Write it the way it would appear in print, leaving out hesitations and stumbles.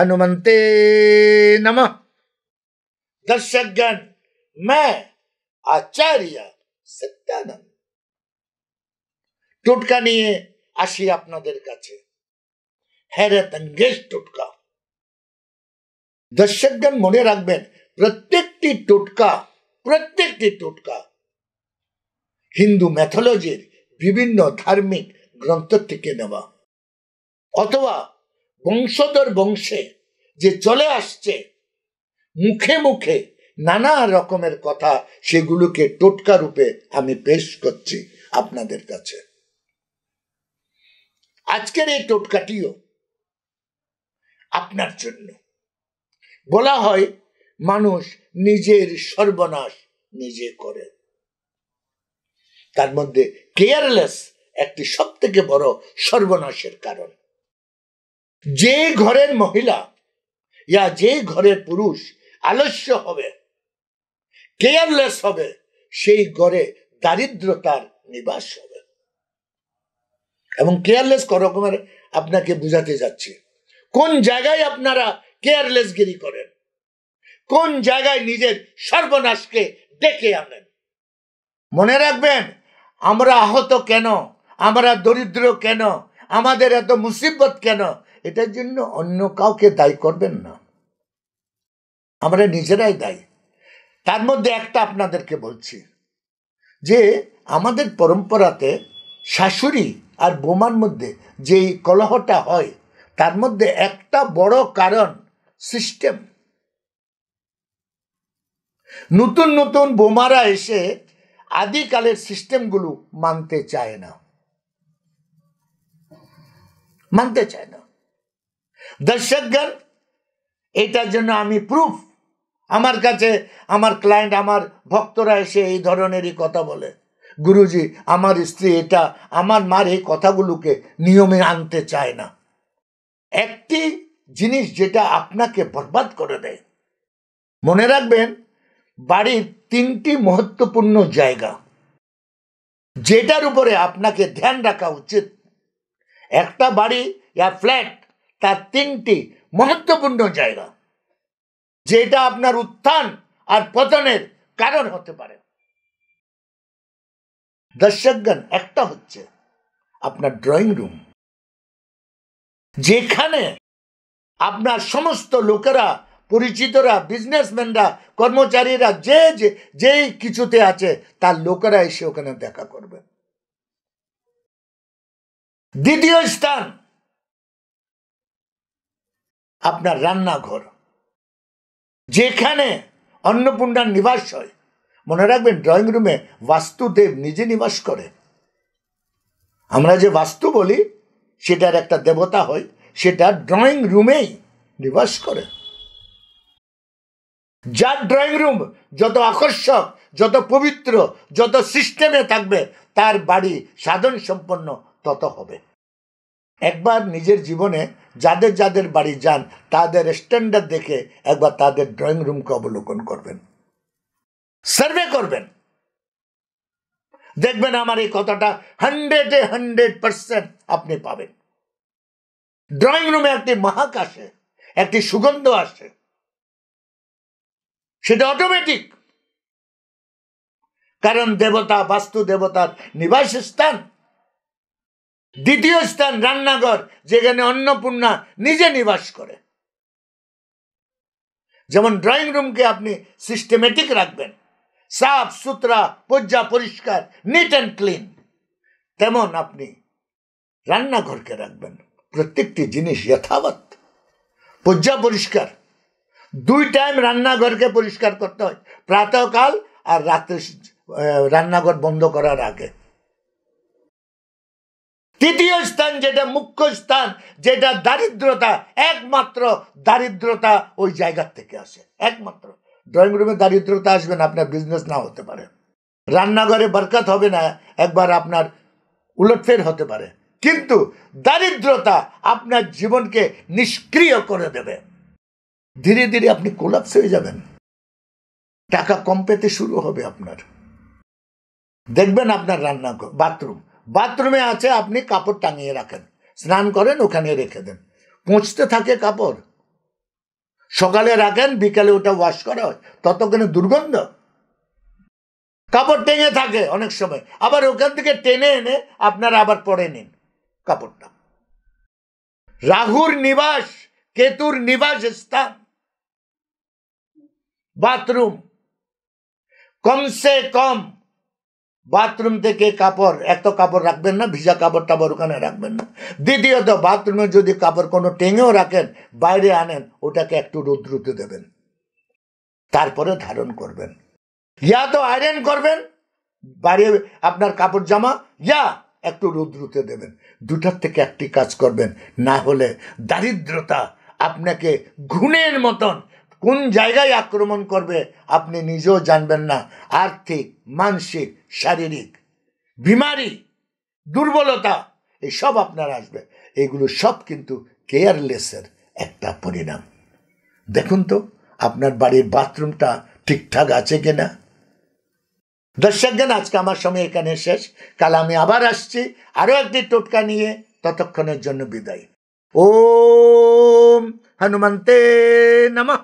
हनुमंते नमः। दर्शकगण, मैं आचार्य सत्यानंद টোটকা নিয়ে আসি আপনাদের কাছে। हैरत अंगेज টোটকা। দর্শকগণ মনে রাখবেন, প্রত্যেকটি টোটকা হিন্দু ম্যাথোলজির বিভিন্ন ধার্মিক গ্রন্থ থেকে নেওয়া, অথবা বংশধর বংশে যে চলে আসছে মুখে মুখে নানা রকমের কথা, সেগুলোকে টোটকা রূপে আমি পেশ করছি আপনাদের কাছে। আজকের এই টোটকাটিও আপনার জন্য। বলা হয় মানুষ নিজের সর্বনাশ নিজে করে, তার মধ্যে কেয়ারলেস একটি সব থেকে বড় সর্বনাশের কারণ। যে ঘরের মহিলা ইয়া যে ঘরের পুরুষ আলস্য হবে, কেয়ারলেস হবে, সেই ঘরে দারিদ্রতার নিবাস হবে। এবং কেয়ারলেস রকমের আপনাকে বুঝাতে যাচ্ছি, কোন জায়গায় আপনারা কেয়ারলেসগিরি করেন, কোন জায়গায় নিজের সর্বনাশকে ডেকে আনেন। মনে রাখবেন, আমরা আহত কেন, আমরা দরিদ্র কেন, আমাদের এত মুসিবত কেন, এটার জন্য অন্য কাউকে দায়ী করবেন না, আমরা নিজেরাই দায়ী। তার মধ্যে একটা আপনাদেরকে বলছি যে আমাদের পরম্পরাতে শাশুড়ি আর বোমার মধ্যে যে কলহটা হয়, তার মধ্যে একটা বড় কারণ সিস্টেম। নতুন নতুন বোমারা এসে আদিকালের সিস্টেমগুলো মানতে চায় না। দর্শকগণ, এটার জন্য আমি প্রুফ, আমার কাছে আমার ক্লায়েন্ট, আমার ভক্তরা এসে এই ধরনেরই কথা বলে, গুরুজি আমার স্ত্রী এটা, আমার মার এই কথাগুলোকে নিয়মে আনতে চায় না। একটি জিনিস যেটা আপনাকে বরবাদ করে দেয়। মনে রাখবেন, বাড়ির তিনটি মহত্বপূর্ণ জায়গা যেটার উপরে আপনাকে ধ্যান রাখা উচিত। একটা বাড়ি ইয়া ফ্ল্যাট, তার তিনটি মহত্বপূর্ণ জায়গা যেটা আপনার উত্থান আর পতনের কারণ হতে পারে। দর্শকগণ, একটা হচ্ছে আপনার ড্রয়িং রুম, যেখানে আপনার সমস্ত লোকেরা, পরিচিতরা, বিজনেসম্যানরা, কর্মচারীরা, যে কিছুতে আছে তার লোকেরা এসে ওখানে দেখা করবে। দ্বিতীয় স্থান আপনার রান্নাঘর, যেখানে অন্নপূর্ণার নিবাস হয়। মনে রাখবেন, ড্রয়িং রুমে বাস্তুদেব নিজে নিবাস করে। আমরা যে বাস্তু বলি, সেটার একটা দেবতা হয়, সেটা ড্রয়িং রুমেই নিবাস করে। যার ড্রয়িং রুম যত আকর্ষক, যত পবিত্র, যত সিস্টেমে থাকবে, তার বাড়ি সাধন সম্পন্ন তত হবে। একবার নিজের জীবনে যাদের যাদের বাড়ি যান, তাদের স্ট্যান্ডার্ড দেখে একবার তাদের ড্রয়িং রুমকে অবলোকন করবেন, সার্ভে করবেন, দেখবেন আমার এই কথাটা 100% আপনি পাবেন। ড্রয়িং রুমে একটি মাহাক আসে, একটি সুগন্ধ আসে, সেটা অটোমেটিক, কারণ দেবতা, বাস্তু দেবতার নিবাস স্থান। দ্বিতীয় স্থান রান্নাঘর, যেখানে অন্নপূর্ণা নিজে নিবাস করে। যেমন ড্রয়িং রুমকে আপনি সিস্টেমেটিক রাখবেন, সাফ সুতরা, পর্যা পরিষ্কার, নিট অ্যান্ড ক্লিন, তেমন আপনি রান্নাঘরকে রাখবেন প্রত্যেকটি জিনিস যথাবৎ পর্যা পরিষ্কার। 2 টাইম রান্নাঘরকে পরিষ্কার করতে হয়, প্রাতঃকাল আর রাত্রে রান্নাঘর বন্ধ করার আগে। তৃতীয় স্থান, যেটা মুখ্য স্থান, যেটা দারিদ্রতা, একমাত্র দারিদ্রতা ওই জায়গার থেকে আসে। একমাত্র ড্রয়িং রুমে দারিদ্রতা আসবে না, আপনার বিজনেস না হতে পারে। রান্নাঘরে বরকত হবে না, একবার আপনার উলটফের হতে পারে, কিন্তু দারিদ্রতা আপনার জীবনকে নিষ্ক্রিয় করে দেবে। ধীরে ধীরে আপনি কোলাপস হয়ে যাবেন, টাকা কম পেতে শুরু হবে আপনার। দেখবেন আপনার রান্নাঘর, বাথরুমে আছে, আপনি কাপড় টাঙিয়ে রাখেন, স্নান করেন, ওখানে রেখে দেন, পৌঁছতে থাকে কাপড়, সকালে রাখেন, বিকালে ওটা ওয়াশ করা হয়, ততক্ষণে দুর্গন্ধ। কাপড় টেঙে থাকে অনেক সময়, আবার ওখান থেকে টেনে এনে আপনারা আবার পরে নিন কাপড়টা। রাহুর নিবাস, কেতুর নিবাস স্থান বাথরুম। কমসে কম বাথরুম থেকে কাপড়, এত কাপড় রাখবেন না, ভিজা কাপড় টাপড় ওখানে রাখবেন না। দ্বিতীয়ত, বাথরুমে যদি কাপড় কোনো টেঙেও রাখেন, বাইরে আনেন, ওটাকে একটু রৌদ্রুতে দেবেন, তারপরে ধারণ করবেন। ইয়া তো আয়রন করবেন বাইরে আপনার কাপড় জামা, ইয়া একটু রৌদ্রুতে দেবেন। দুটার থেকে একটি কাজ করবেন, না হলে দারিদ্রতা আপনাকে ঘুণের মতন কোন জায়গায় আক্রমণ করবে আপনি নিজেও জানবেন না। আর্থিক, মানসিক, শারীরিক বিমারি, দুর্বলতা, এসব আপনার আসবে। এগুলো সব কিন্তু কেয়ারলেসের একটা পরিণাম। দেখুন তো আপনার বাড়ির বাথরুমটা ঠিকঠাক আছে কিনা। দর্শকগণ, আজকে আমার সময় এখানে শেষ। কাল আমি আবার আসছি আরো একটি টোটকা নিয়ে। ততক্ষণের জন্য বিদায়। ওম হনুমন্তে নমঃ।